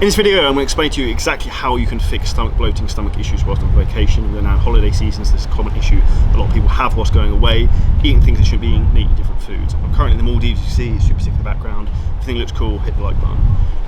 In this video, I'm going to explain to you exactly how you can fix stomach bloating, stomach issues whilst on vacation. We're now in holiday season, so this is a common issue a lot of people have whilst going away, eating things they shouldn't be eating, and eating different foods. I'm currently in the Maldives, you see, super sick in the background. If you think it looks cool, hit the like button.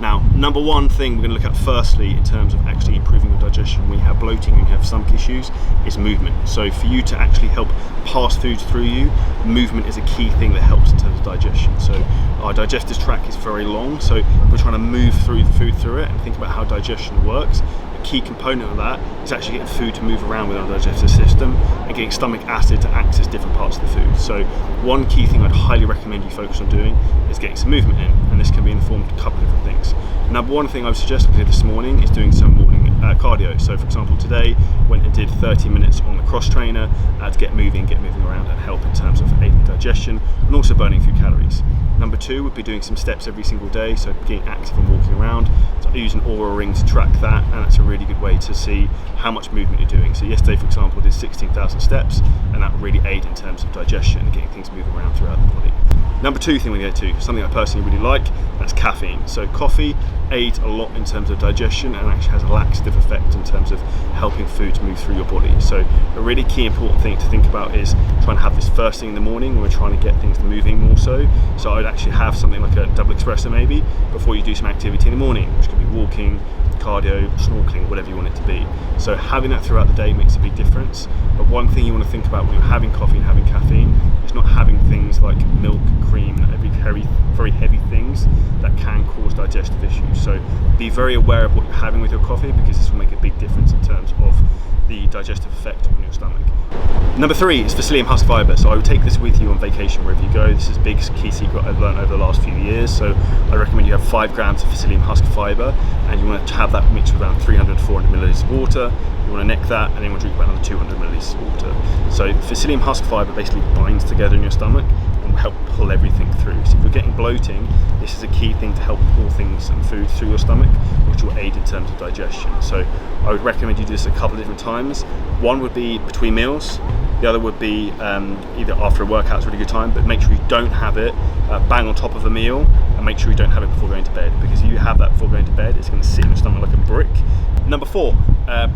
Now, number one thing we're going to look at firstly in terms of actually improving your digestion when you have bloating and you have stomach issues is movement. So for you to actually help pass foods through you, movement is a key thing that helps in terms of digestion. So our digestive tract is very long, so if we're trying to move through the food through it and think about how digestion works, a key component of that is actually getting food to move around within our digestive system and getting stomach acid to access different parts of the food. So one key thing I'd highly recommend you focus on doing is getting some movement in, and this can be in the form of a couple of different things. Number one thing I would suggest I did this morning is doing some morning cardio. So for example, today went and did 30 minutes on the cross trainer to get moving around and help in terms of aiding digestion and also burning a few calories. Number two would be doing some steps every single day, so getting active and walking around. So I use an Aura ring to track that, and that's a really good way to see how much movement you're doing. So yesterday, for example, I did 16,000 steps, and that really aided in terms of digestion and getting things moving around throughout the body. Number two thing we go to, something I personally really like, that's caffeine. So coffee aids a lot in terms of digestion and actually has a laxative effect in terms of helping food to move through your body. So a really key important thing to think about is trying to have this first thing in the morning when we're trying to get things moving more so. So I'd actually have something like a double espresso maybe before you do some activity in the morning, which could be walking, cardio, snorkeling, whatever you want it to be. So having that throughout the day makes a big difference. But one thing you want to think about when you're having coffee and having caffeine is not having things like milk, cream, and very heavy things that can cause digestive issues. So be very aware of what you're having with your coffee, because this will make a big difference in terms of the digestive effect on your stomach. Number three is psyllium husk fibre. So I would take this with you on vacation wherever you go. This is a big key secret I've learned over the last few years. So I recommend you have 5 grams of psyllium husk fibre, and you want to have that mixed with around 300 to 400 milliliters of water. You want to neck that, and then you want to drink about another 200 milliliters of water. So psyllium husk fibre basically binds together in your stomach and will help pull everything through. So if you're getting bloating, this is a key thing to help pull things and food through your stomach, which will aid in terms of digestion. So I would recommend you do this a couple of different times. One would be between meals. The other would be either after a workout, it's a really good time, but make sure you don't have it bang on top of a meal, and make sure you don't have it before going to bed, because if you have that before going to bed, it's going to sit in your stomach like a brick. Number four,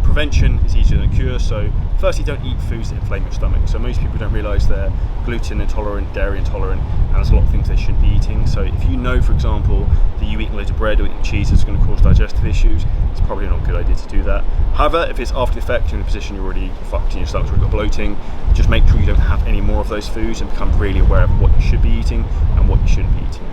prevention is easier than cure. So firstly, don't eat foods that inflame your stomach. So most people don't realise they're gluten intolerant, dairy intolerant, and there's a lot of things they shouldn't be eating. So if you know, for example, that you eating loads of bread or eating cheese is going to cause digestive issues, it's probably not a good idea to do that. However, if it's after the effect, you're in a position you're already fucked in your stomach's already got bloating, just make sure you don't have any more of those foods and become really aware of what you should be eating and what you shouldn't be eating.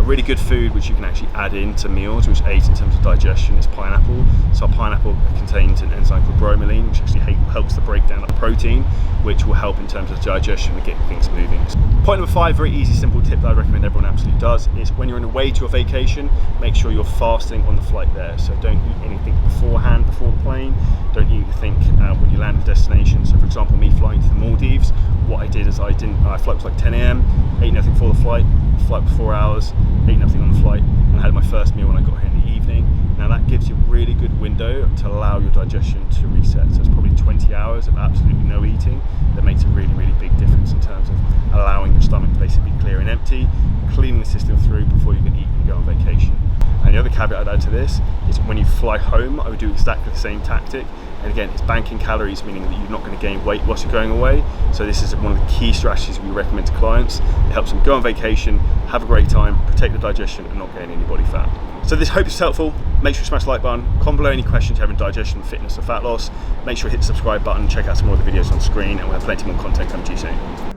Really good food which you can actually add into meals, which aids in terms of digestion, is pineapple. So pineapple contains an enzyme called bromelain, which actually helps to break down the protein, which will help in terms of digestion and getting things moving. Point number 5, very easy, simple tip that I recommend everyone absolutely does, is when you're on the way to a vacation, make sure you're fasting on the flight there. So don't eat anything beforehand, before the plane. Don't eat anything when you land at the destination. So for example, me flying to the Maldives, what I did is my flight was like 10 AM, ate nothing for the flight was 4 hours, ate nothing on the flight, and I had my first meal when I got here in the evening. Now that gives you a really good window to allow your digestion to reset. So it's probably 20 hours of absolutely no eating. That makes a really, really big difference in terms of allowing your stomach to basically be clear and empty, cleaning the system through before you can eat and go on vacation. And the other caveat I'd add to this is when you fly home, I would do exactly the same tactic. And again, it's banking calories, meaning that you're not going to gain weight whilst you're going away. So this is one of the key strategies we recommend to clients. It helps them go on vacation, have a great time, protect the digestion, and not gain any body fat. So this hope is helpful. Make sure you smash the like button. Comment below any questions you have in digestion, fitness, or fat loss. Make sure you hit the subscribe button, check out some more of the videos on screen, and we'll have plenty more content coming to you soon.